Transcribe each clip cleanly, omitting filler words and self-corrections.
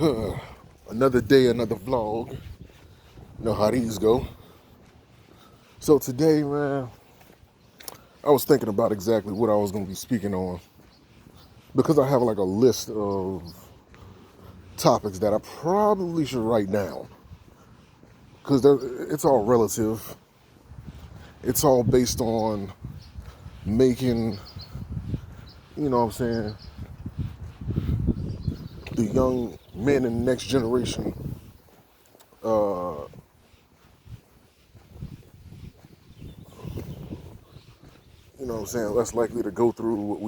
Another day, another vlog. You know how these go. So today, man, I was thinking about exactly what I was going to be speaking on because I have like a list of topics that I probably should write down because it's all relative. It's all based on making, you know what I'm saying, the young men in the next generation you know what I'm saying, less likely to go through what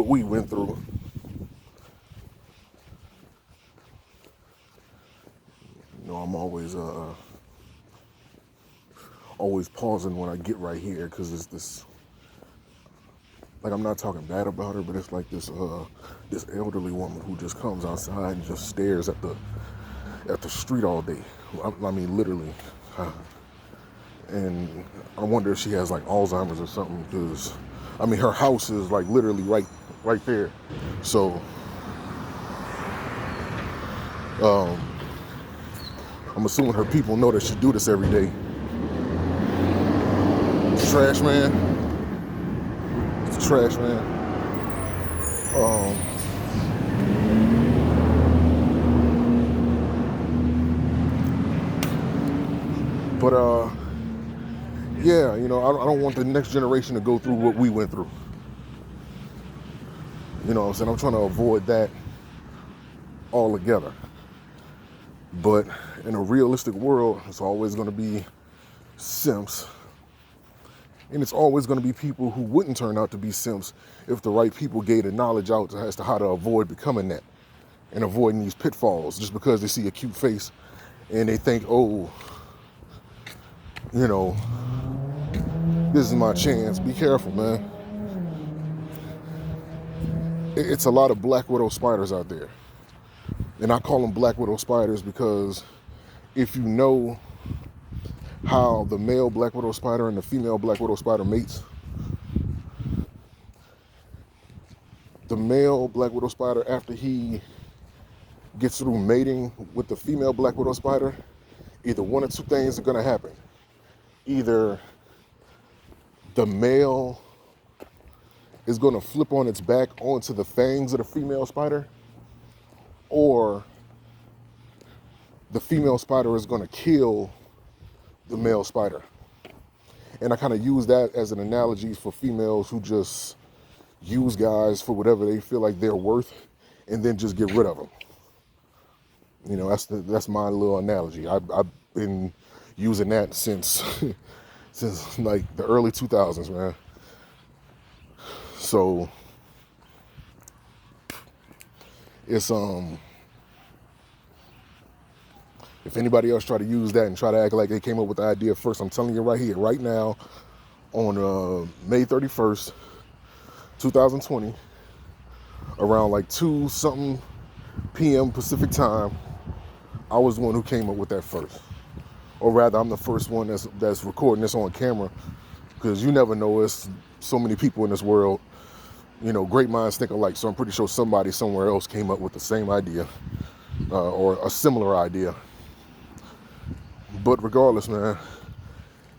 we went through. You know, I'm always pausing when I get right here because it's this, like, I'm not talking bad about her, but it's like this elderly woman who just comes outside and just stares at the street all day. I mean, literally. And I wonder if she has like Alzheimer's or something because, I mean, her house is like literally right there. So, I'm assuming her people know that she do this every day. Trash man. It's a trash man. But yeah, you know, I don't want the next generation to go through what we went through. You know what I'm saying? I'm trying to avoid that altogether. But in a realistic world, it's always going to be simps. And it's always going to be people who wouldn't turn out to be simps if the right people gave the knowledge out as to how to avoid becoming that and avoiding these pitfalls just because they see a cute face and they think, oh, you know, this is my chance. Be careful, man. It's a lot of black widow spiders out there. And I call them black widow spiders because if you know how the male black widow spider and the female black widow spider mates, the male black widow spider, after he gets through mating with the female black widow spider, either one or two things are going to happen. Either the male is going to flip on its back onto the fangs of the female spider, or the female spider is going to kill the male spider. And I kind of use that as an analogy for females who just use guys for whatever they feel like they're worth and then just get rid of them. You know, that's my little analogy. I've been using that since since like the early 2000s, man. So it's if anybody else try to use that and try to act like they came up with the idea first, I'm telling you right here, right now, on May 31st, 2020, around like 2-something p.m. Pacific time, I was the one who came up with that first. Or rather, I'm the first one that's recording this on camera, because you never know, there's so many people in this world. You know, great minds think alike, so I'm pretty sure somebody somewhere else came up with the same idea or a similar idea. But regardless, man,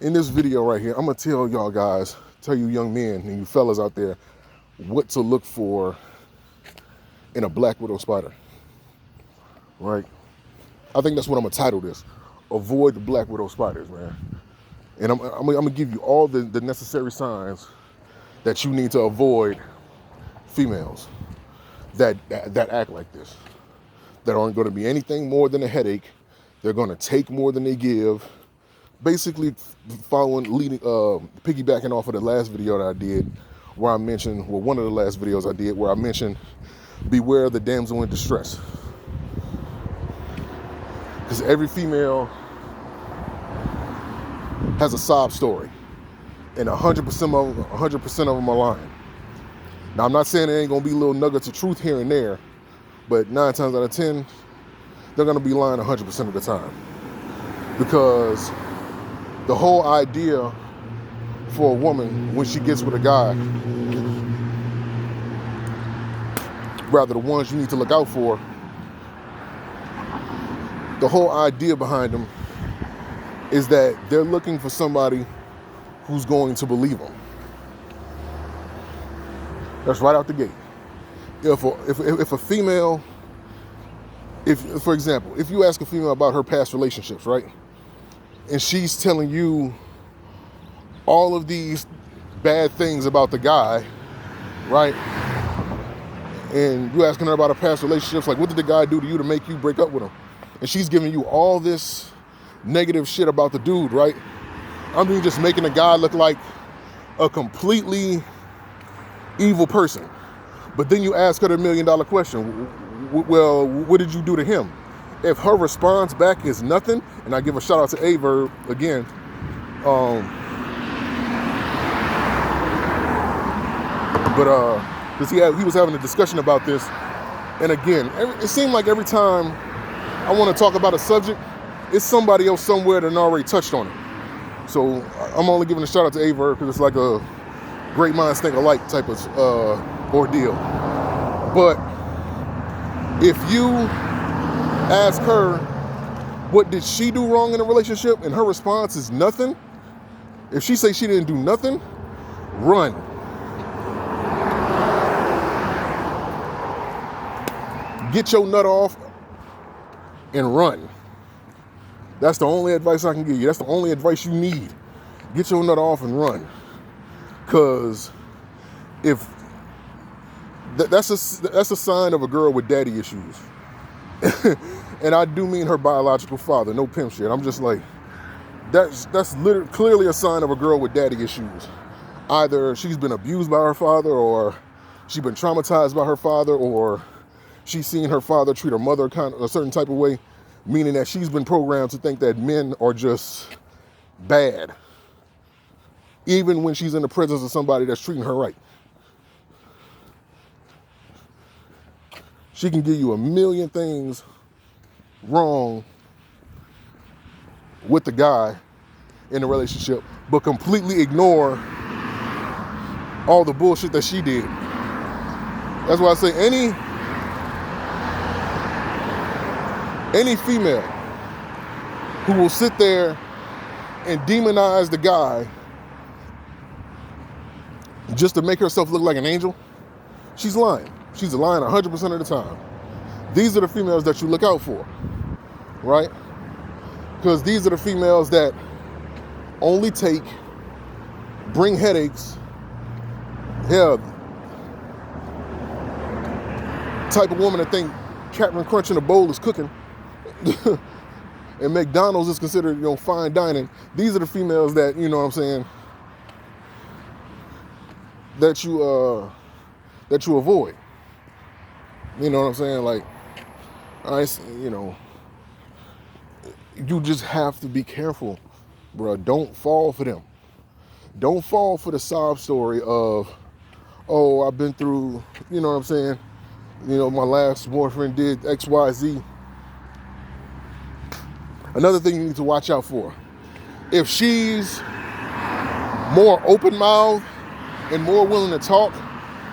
in this video right here, I'm going to tell y'all guys, tell you young men and you fellas out there, what to look for in a black widow spider, right? I think that's what I'm going to title this. Avoid the black widow spiders, man. And I'm going to give you all the necessary signs that you need to avoid females that act like this, that aren't going to be anything more than a headache. They're going to take more than they give. Basically, piggybacking off of the last video that I did, where I mentioned, well, one of the last videos I did, where I mentioned, beware of the damsel in distress. Because every female has a sob story, and 100% of them are lying. Now, I'm not saying there ain't gonna be little nuggets of truth here and there, but 9 times out of 10, they're gonna be lying 100% of the time. Because the whole idea for a woman when she gets with a guy rather the ones you need to look out for, the whole idea behind them is that they're looking for somebody who's going to believe them. That's right out the gate. If a female, for example, if you ask a female about her past relationships, right, and she's telling you all of these bad things about the guy, right, and you asking her about her past relationships, like what did the guy do to you to make you break up with him? And she's giving you all this negative shit about the dude, right? I mean, just making the guy look like a completely evil person. But then you ask her the $1 million question, well, what did you do to him? If her response back is nothing, and I give a shout out to Averb again, because he was having a discussion about this, and again, it seemed like every time I want to talk about a subject, it's somebody else somewhere that already touched on it. So I'm only giving a shout out to Averb because it's like a great minds think alike type of ordeal. But if you ask her, what did she do wrong in a relationship, and her response is nothing, if she says she didn't do nothing, run. Get your nut off and run. That's the only advice I can give you. That's the only advice you need. Get your nut off and run. Because if that's a sign of a girl with daddy issues. And I do mean her biological father, no pimp shit. I'm just like, that's literally clearly a sign of a girl with daddy issues. Either she's been abused by her father, or she's been traumatized by her father, or she's seen her father treat her mother kind of a certain type of way, meaning that she's been programmed to think that men are just bad, even when she's in the presence of somebody that's treating her right. She can give you a million things wrong with the guy in the relationship, but completely ignore all the bullshit that she did. That's why I say any female who will sit there and demonize the guy just to make herself look like an angel, she's lying. She's lying 100% of the time. These are the females that you look out for, right? Because these are the females that only bring headaches, type of woman that think Captain Crunch in a bowl is cooking and McDonald's is considered, fine dining. These are the females that, you know what I'm saying, that you avoid. You know what I'm saying? Like, you just have to be careful, bro. Don't fall for them. Don't fall for the sob story of, oh, I've been through, you know what I'm saying? My last boyfriend did X, Y, Z. Another thing you need to watch out for. If she's more open-mouthed and more willing to talk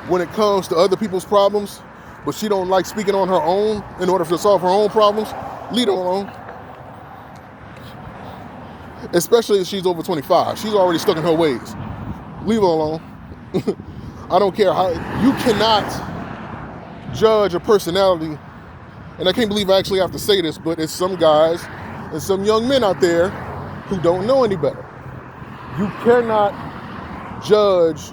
when it comes to other people's problems, but she don't like speaking on her own in order to solve her own problems, leave her alone. Especially if she's over 25. She's already stuck in her ways. Leave her alone. I don't care how, you cannot judge a personality, and I can't believe I actually have to say this, but it's some guys and some young men out there who don't know any better. You cannot judge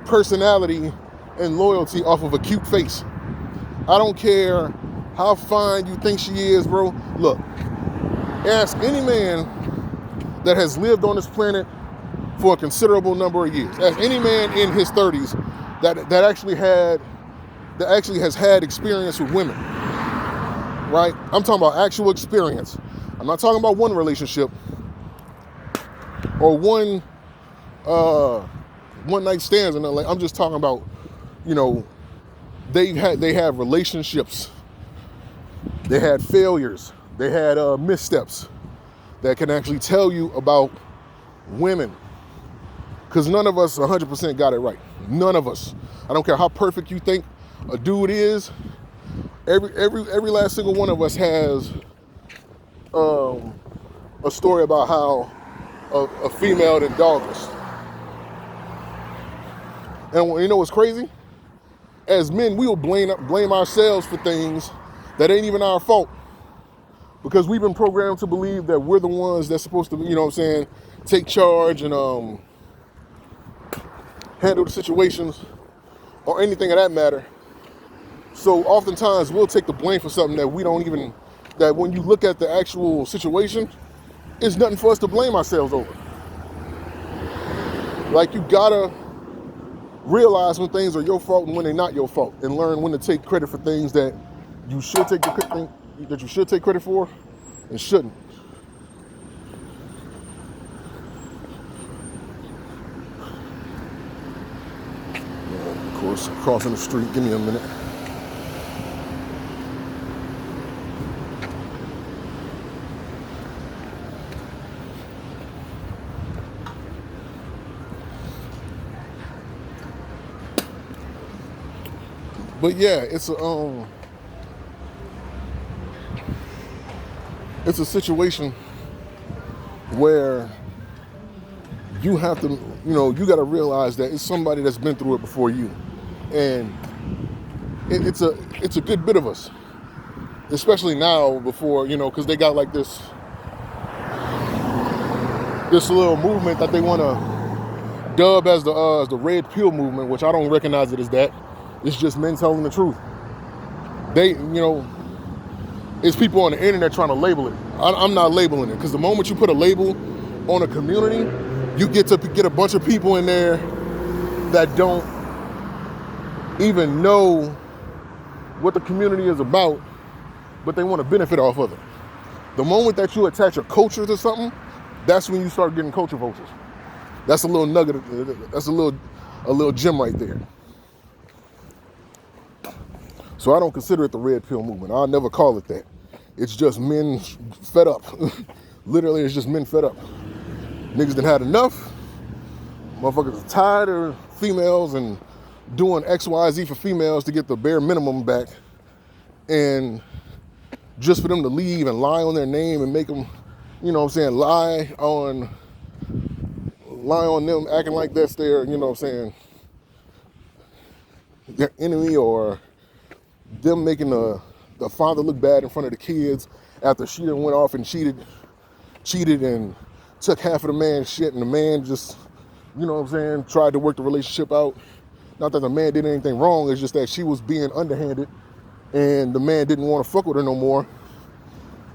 personality and loyalty off of a cute face. I don't care how fine you think she is, bro. Look, ask any man that has lived on this planet for a considerable number of years. Ask any man in his 30s that actually has had experience with women, right? I'm talking about actual experience. I'm not talking about one relationship or one night stands and like. I'm just talking about, they have relationships. They had failures. They had missteps that can actually tell you about women. Because none of us 100% got it right. None of us. I don't care how perfect you think a dude is, every last single one of us has a story about how a female that dogged us. And you know what's crazy? As men, we will blame ourselves for things that ain't even our fault, because we've been programmed to believe that we're the ones that's supposed to, you know what I'm saying, take charge and handle the situations or anything of that matter. So oftentimes we'll take the blame for something that we don't even, that when you look at the actual situation, it's nothing for us to blame ourselves over. Like, you gotta realize when things are your fault and when they're not your fault, and learn when to take credit for things that you should take credit for and shouldn't. Of course, crossing the street. Give me a minute. But yeah, it's a situation where you have to, you got to realize that it's somebody that's been through it before you, and it's a good bit of us, especially now, before, because they got like this little movement that they want to dub as the red pill movement, which I don't recognize it as that. It's just men telling the truth. They, it's people on the internet trying to label it. I'm not labeling it, because the moment you put a label on a community, you get a bunch of people in there that don't even know what the community is about, but they want to benefit off of it. The moment that you attach a culture to something, that's when you start getting culture vultures. That's a little nugget. That's a little gem right there. So I don't consider it the red pill movement. I'll never call it that. It's just men fed up. Literally, it's just men fed up. Niggas done had enough. Motherfuckers are tired of females and doing X, Y, Z for females to get the bare minimum back. And just for them to leave and lie on their name and make them, lie on them, acting like that's their, their enemy, or them making the father look bad in front of the kids after she done went off and cheated and took half of the man's shit, and the man just, tried to work the relationship out. Not that the man did anything wrong, it's just that she was being underhanded and the man didn't want to fuck with her no more.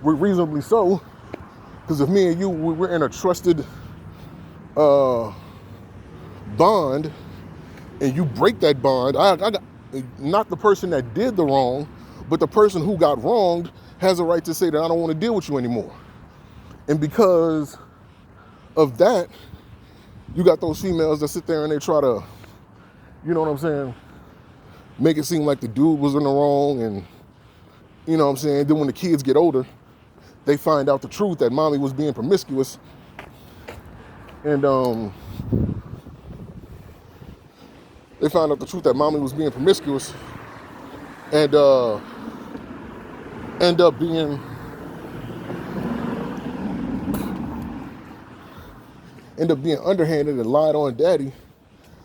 Reasonably so, because if me and you, we're in a trusted bond, and you break that bond, not the person that did the wrong, but the person who got wronged has a right to say that I don't want to deal with you anymore. And because of that, you got those females that sit there and they try to, make it seem like the dude was in the wrong, and, then when the kids get older, they find out the truth that mommy was being promiscuous, and they found out the truth that mommy was being promiscuous, and end up being underhanded and lied on daddy,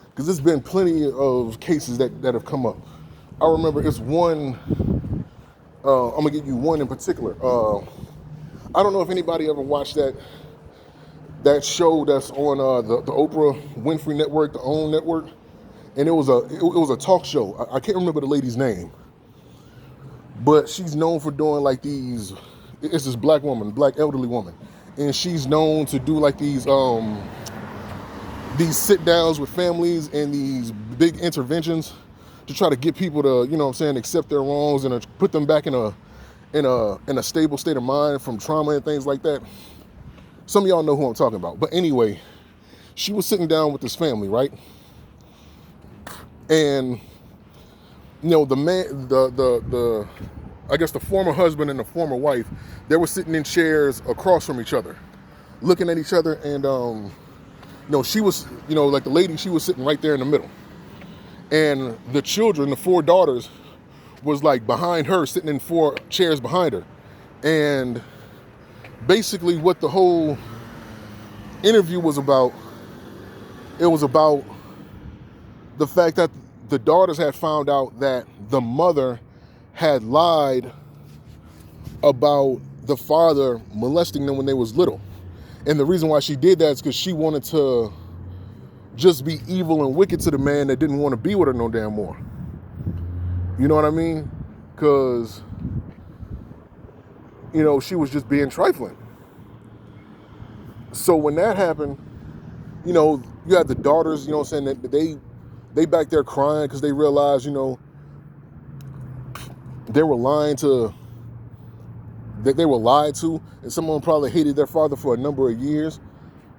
because there's been plenty of cases that have come up. I remember it's one, I'm gonna give you one in particular. I don't know if anybody ever watched that show that's on the Oprah Winfrey Network, the OWN Network, and it was a talk show. I can't remember the lady's name, but she's known for doing like these. It's this black elderly woman, and she's known to do like these sit downs with families and these big interventions to try to get people to, accept their wrongs and put them back in a stable state of mind from trauma and things like that. Some of y'all know who I'm talking about. But anyway, she was sitting down with this family, right? And the man, I guess the former husband and the former wife, they were sitting in chairs across from each other, looking at each other, and she was, like the lady, she was sitting right there in the middle. And the children, the 4 daughters, was like behind her, sitting in 4 chairs behind her. And basically what the whole interview was about, it was about the fact that the daughters had found out that the mother had lied about the father molesting them when they was little. And the reason why she did that is because she wanted to just be evil and wicked to the man that didn't want to be with her no damn more. You know what I mean? Because, you know, she was just being trifling. So when that happened, you know, you had the daughters, you know what I'm saying, that they back there crying because they realized, you know, they were lied to, and some of them probably hated their father for a number of years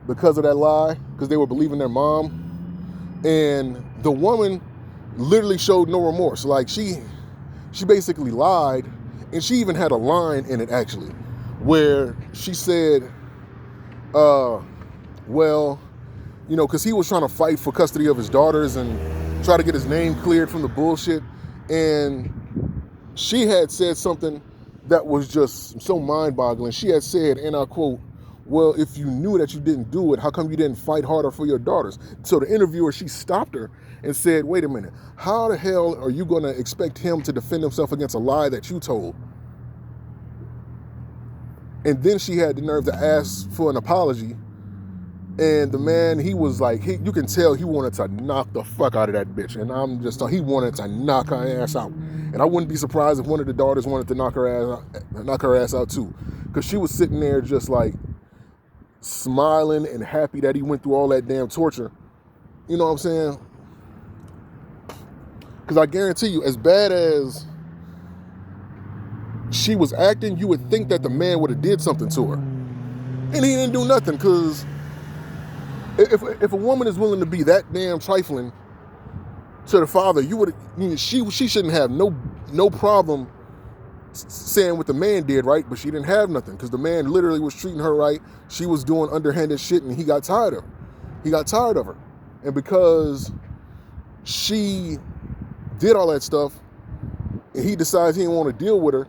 because of that lie, because they were believing their mom. And the woman literally showed no remorse. Like, she basically lied, and she even had a line in it, actually, where she said, well, you know, because he was trying to fight for custody of his daughters and try to get his name cleared from the bullshit. And she had said something that was just so mind-boggling. She had said, and I quote, well, if you knew that you didn't do it, how come you didn't fight harder for your daughters? So the interviewer, she stopped her and said, wait a minute, how the hell are you going to expect him to defend himself against a lie that you told? And then she had the nerve to ask for an apology. And the man, he was like, you can tell he wanted to knock the fuck out of that bitch. And he wanted to knock her ass out. And I wouldn't be surprised if one of the daughters wanted to knock her ass out too. Because she was sitting there just like smiling and happy that he went through all that damn torture. You know what I'm saying? Because I guarantee you, as bad as she was acting, you would think that the man would have did something to her. And he didn't do nothing, because if a woman is willing to be that damn trifling to the father, she shouldn't have no problem saying what the man did, right? But she didn't have nothing, because the man literally was treating her right. She was doing underhanded shit, and he got tired of her. And because she did all that stuff, and he decides he didn't want to deal with her,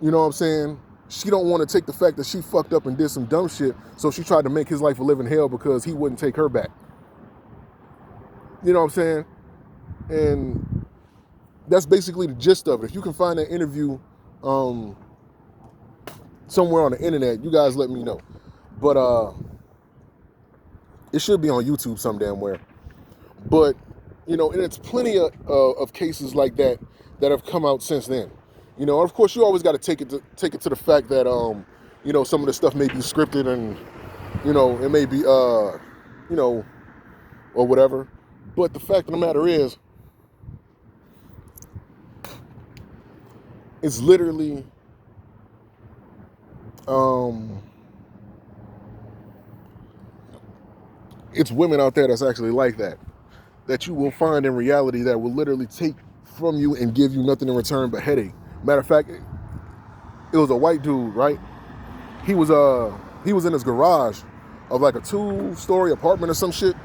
you know what I'm saying? She don't want to take the fact that she fucked up and did some dumb shit, so she tried to make his life a living hell because he wouldn't take her back. You know what I'm saying? And that's basically the gist of it. If you can find that interview somewhere on the internet, you guys let me know. But it should be on YouTube some damn where. But, you know, and it's plenty of cases like that have come out since then. You know, of course, you always got to take it to the fact that, you know, some of the stuff may be scripted, and, you know, it may be, you know, or whatever. But the fact of the matter is, it's literally, it's women out there that's actually like that you will find in reality, that will literally take from you and give you nothing in return but headache. Matter of fact, it was a white dude, right? He was in his garage of like a 2-story apartment or some shit,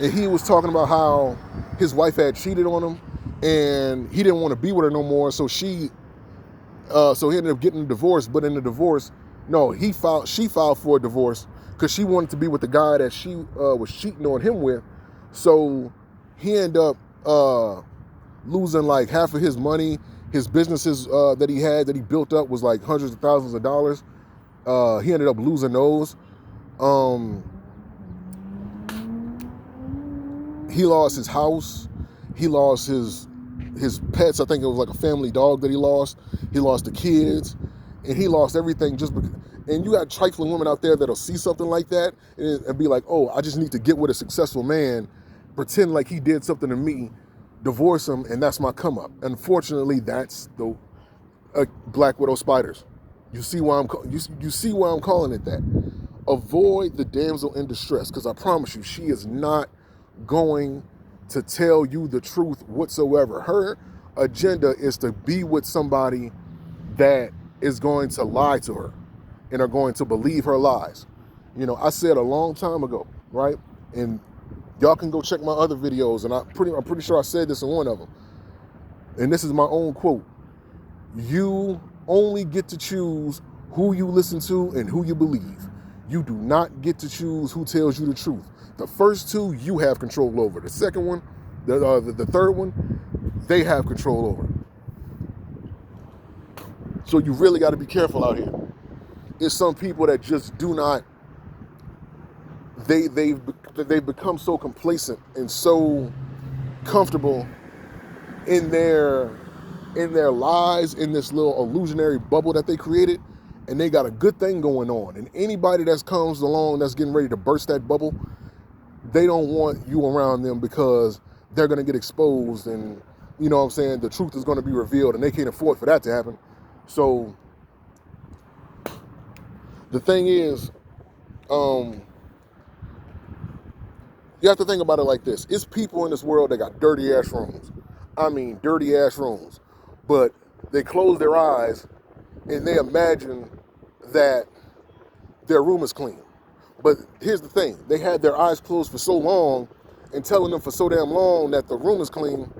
and he was talking about how his wife had cheated on him, and he didn't want to be with her no more. So he ended up getting a divorce. But in the divorce, she filed for a divorce because she wanted to be with the guy that she was cheating on him with. So he ended up losing like half of his money. His businesses that he built up was like hundreds of thousands of dollars. He ended up losing those. He lost his house. He lost his pets. I think it was like a family dog that he lost. He lost the kids, and he lost everything just because. And you got trifling women out there that'll see something like that and be like, oh, I just need to get with a successful man, pretend like he did something to me, divorce him, and that's my come up. Unfortunately, that's the black widow spiders. You see why I'm calling it that. Avoid the damsel in distress, because I promise you, she is not going to tell you the truth whatsoever. Her agenda is to be with somebody that is going to lie to her and are going to believe her lies. You know, I said a long time ago, right? And Y'all can go check my other videos, and I'm pretty sure I said this in one of them. And this is my own quote. You only get to choose who you listen to and who you believe. You do not get to choose who tells you the truth. The first two, you have control over. The second one, the third one, they have control over. So you really got to be careful out here. It's some people that just do not. They've become so complacent and so comfortable in their lives, in this little illusionary bubble that they created, and they got a good thing going on. And anybody that comes along that's getting ready to burst that bubble, they don't want you around them because they're going to get exposed, and you know what I'm saying, the truth is going to be revealed, and they can't afford for that to happen. So the thing is, you have to think about it like this. It's people in this world that got dirty ass rooms. I mean, dirty ass rooms. But they close their eyes and they imagine that their room is clean. But here's the thing. They had their eyes closed for so long and telling them for so damn long that the room is clean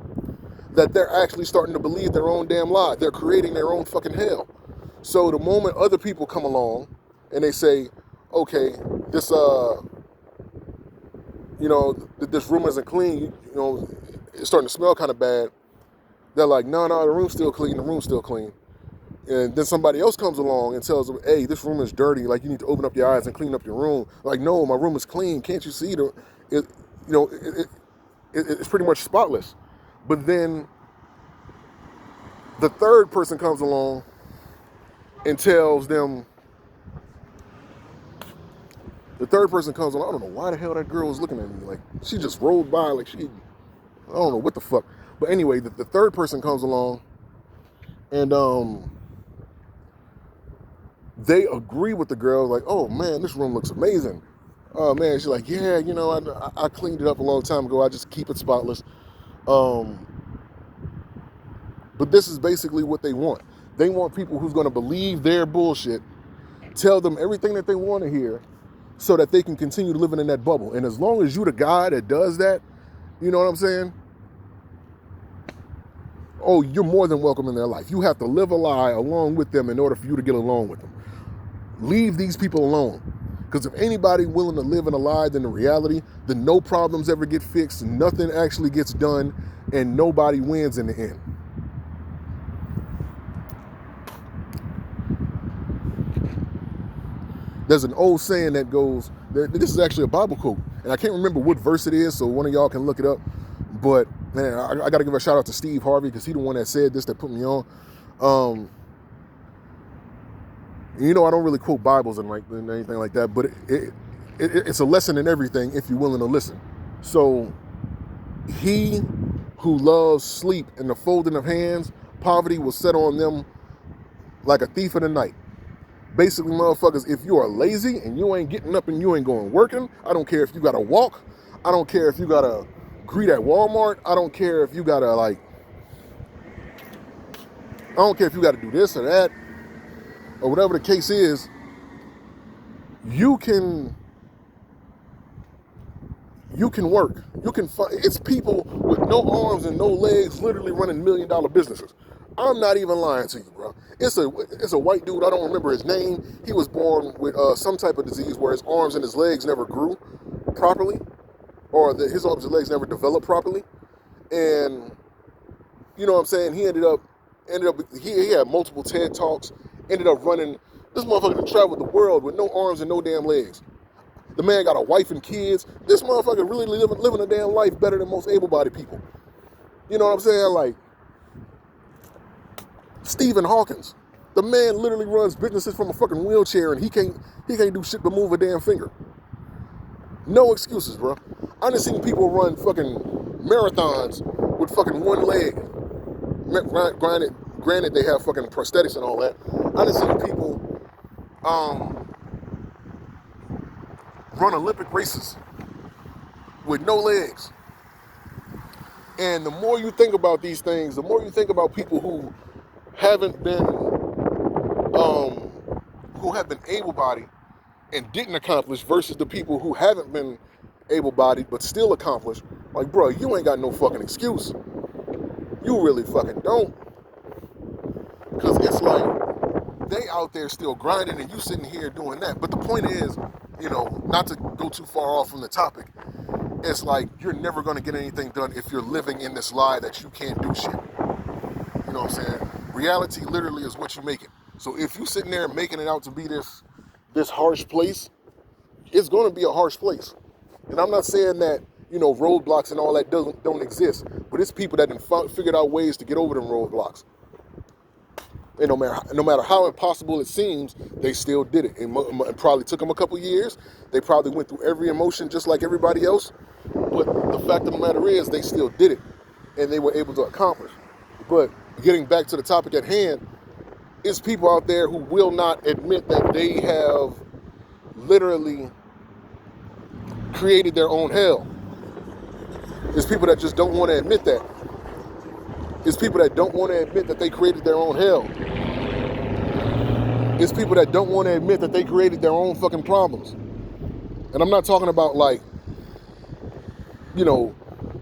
that they're actually starting to believe their own damn lie. They're creating their own fucking hell. So the moment other people come along and they say, okay, this this room isn't clean, you know, it's starting to smell kind of bad. They're like, no, the room's still clean, And then somebody else comes along and tells them, hey, this room is dirty, like you need to open up your eyes and clean up your room. Like, no, my room is clean, can't you see? It's pretty much spotless. But then the third person comes along and tells them, I don't know why the hell that girl was looking at me. Like, she just rolled by like I don't know what the fuck. But anyway, the third person comes along and they agree with the girl, like, oh man, this room looks amazing. Oh man, she's like, yeah, you know, I cleaned it up a long time ago. I just keep it spotless. But this is basically what they want. They want people who's going to believe their bullshit, tell them everything that they want to hear, so that they can continue living in that bubble. And as long as you the guy that does that, you know what I'm saying? Oh, you're more than welcome in their life. You have to live a lie along with them in order for you to get along with them. Leave these people alone. Because if anybody willing to live in a lie than the reality, then no problems ever get fixed, nothing actually gets done, and nobody wins in the end. There's an old saying that goes, this is actually a Bible quote, and I can't remember what verse it is, so one of y'all can look it up. But man, I got to give a shout out to Steve Harvey, because he's the one that said this, that put me on. You know, I don't really quote Bibles and anything like that, but it's a lesson in everything if you're willing to listen. So, he who loves sleep and the folding of hands, poverty will set on them like a thief in the night. Basically, motherfuckers, if you are lazy and you ain't getting up and you ain't going working, I don't care if you gotta walk, I don't care if you gotta greet at Walmart, I don't care if you gotta I don't care if you gotta do this or that, or whatever the case is, you can work. You can find, it's people with no arms and no legs literally running $1 million businesses. I'm not even lying to you, bro. It's a white dude, I don't remember his name. He was born with some type of disease where his arms and his legs never grew properly, or his arms and legs never developed properly. And you know what I'm saying? He he had multiple TED Talks, ended up running, this motherfucker traveled the world with no arms and no damn legs. The man got a wife and kids. This motherfucker really living a damn life better than most able-bodied people. You know what I'm saying? Like, Stephen Hawkins. The man literally runs businesses from a fucking wheelchair, and he can't do shit but move a damn finger. No excuses, bro. I done seen people run fucking marathons with fucking one leg. Granted, they have fucking prosthetics and all that. I done seen people run Olympic races with no legs. And the more you think about these things, the more you think about people who have been able-bodied and didn't accomplish versus the people who haven't been able-bodied, but still accomplished. Like, bro, you ain't got no fucking excuse. You really fucking don't. Because it's like, they out there still grinding and you sitting here doing that. But the point is, not to go too far off from the topic, it's like, you're never going to get anything done if you're living in this lie that you can't do shit. You know what I'm saying? Reality literally is what you make it. So if you sitting there making it out to be this harsh place, it's going to be a harsh place. And I'm not saying that, roadblocks and all that don't exist, but it's people that have figured out ways to get over them roadblocks. And no matter how impossible it seems, they still did it. It probably took them a couple years. They probably went through every emotion just like everybody else. But the fact of the matter is, they still did it, and they were able to accomplish. But getting back to the topic at hand, it's people out there who will not admit that they have literally created their own hell. It's people that just don't want to admit that. It's people that don't want to admit that they created their own hell. It's people that don't want to admit that they created their own fucking problems. And I'm not talking about like,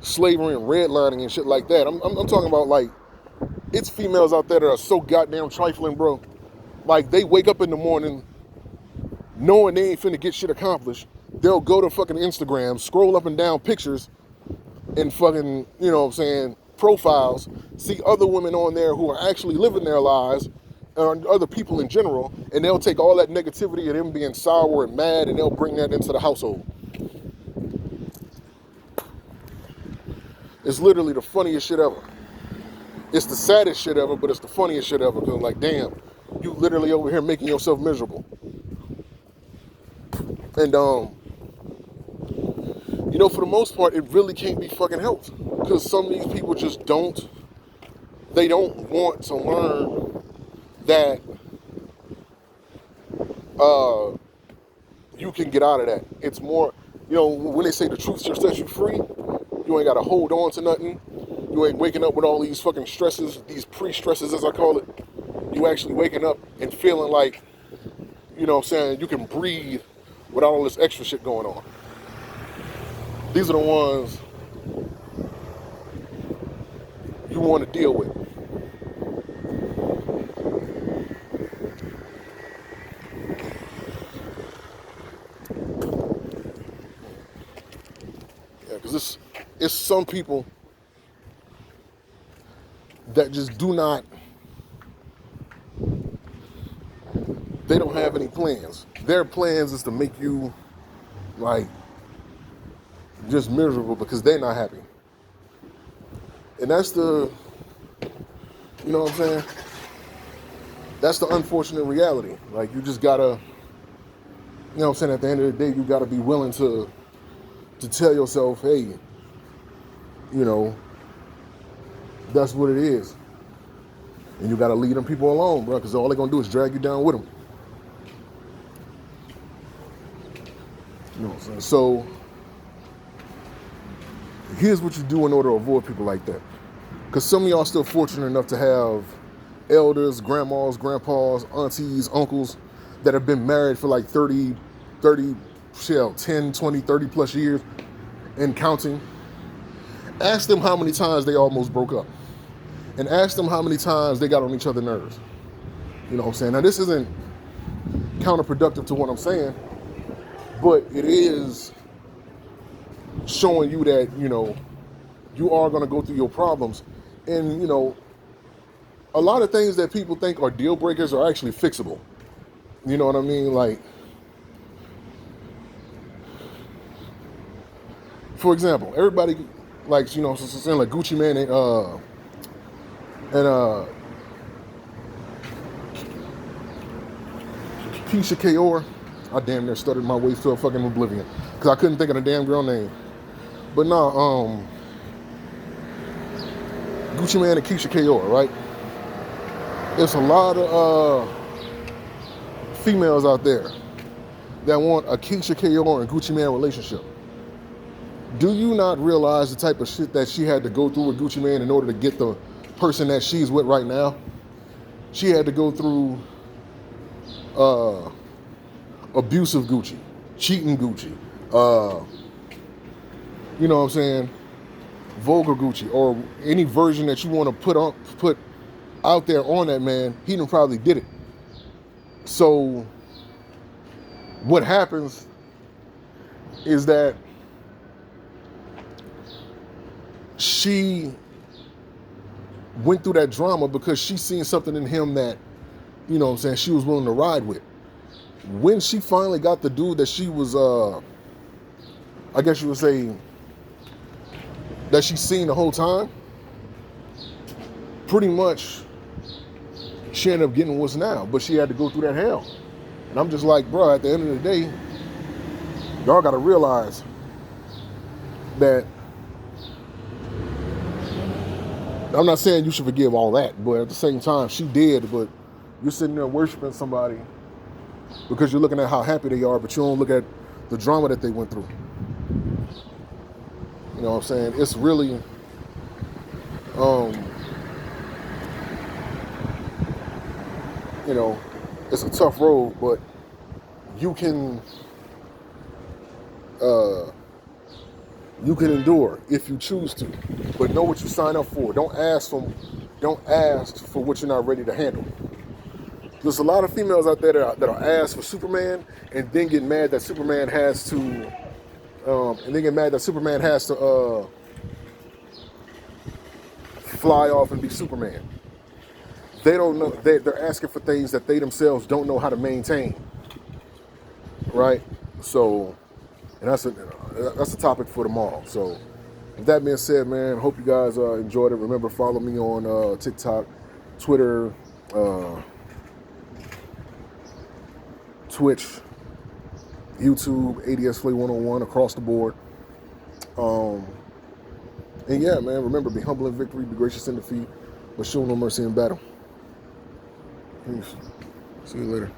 slavery and redlining and shit like that. I'm talking about like, it's females out there that are so goddamn trifling, bro. Like, they wake up in the morning knowing they ain't finna get shit accomplished. They'll go to fucking Instagram, scroll up and down pictures and fucking, profiles, see other women on there who are actually living their lives, and other people in general, and they'll take all that negativity of them being sour and mad, and they'll bring that into the household. It's literally the funniest shit ever. It's the saddest shit ever, but it's the funniest shit ever, because like, damn, you literally over here making yourself miserable. And, for the most part, it really can't be fucking helped. Because some of these people just don't want to learn that you can get out of that. It's more, when they say the truth shall set you free, you ain't got to hold on to nothing. You ain't waking up with all these fucking stresses, these pre-stresses as I call it. You actually waking up and feeling like, you can breathe without all this extra shit going on. These are the ones you want to deal with. Yeah, because it's some people that just they don't have any plans. Their plans is to make you, like, just miserable because they're not happy. And that's the, you know what I'm saying? That's the unfortunate reality. Like, you just gotta, at the end of the day, you gotta be willing to tell yourself, hey, that's what it is. And you gotta leave them people alone, bro, because all they're gonna do is drag you down with them. You know what I'm saying? So, here's what you do in order to avoid people like that. Because some of y'all still fortunate enough to have elders, grandmas, grandpas, aunties, uncles that have been married for like 10, 20, 30 plus years and counting. Ask them how many times they almost broke up. And ask them how many times they got on each other's nerves. You know what I'm saying? Now, this isn't counterproductive to what I'm saying, but it is showing you that, you are going to go through your problems. And, a lot of things that people think are deal breakers are actually fixable. You know what I mean? Like, for example, everybody likes, saying like Gucci Mane and Keisha Kaur. I damn near stuttered my way to a fucking oblivion because I couldn't think of the damn girl name. But no, Gucci Mane and Keisha Kaur, right? There's a lot of females out there that want a Keisha Kaur and Gucci Mane relationship. Do you not realize the type of shit that she had to go through with Gucci Mane in order to get the person that she's with right now? She had to go through abusive Gucci, cheating Gucci, you know what I'm saying, vulgar Gucci or any version that you want to put out there on that man, he done probably did it. So what happens is that she went through that drama because she seen something in him that, you know what I'm saying, she was willing to ride with. When she finally got the dude that she was, I guess you would say, that she seen the whole time, pretty much she ended up getting what's now, but she had to go through that hell. And I'm just like, bro, at the end of the day, y'all got to realize that I'm not saying you should forgive all that, but at the same time, she did, but you're sitting there worshiping somebody because you're looking at how happy they are, but you don't look at the drama that they went through. You know what I'm saying? It's really, you know, it's a tough road, but you can endure if you choose to. But know what you sign up for. Don't ask for what you're not ready to handle. There's a lot of females out there that'll ask for Superman and then get mad that Superman has to fly off and be Superman. They don't know. They're asking for things that they themselves don't know how to maintain. Right? So, and that's a topic for tomorrow. So, with that being said, man, hope you guys enjoyed it. Remember, follow me on TikTok, Twitter, Twitch, YouTube, ADS 101 across the board. And yeah, man, remember, be humble in victory, be gracious in defeat, but show no mercy in battle. Peace. See you later.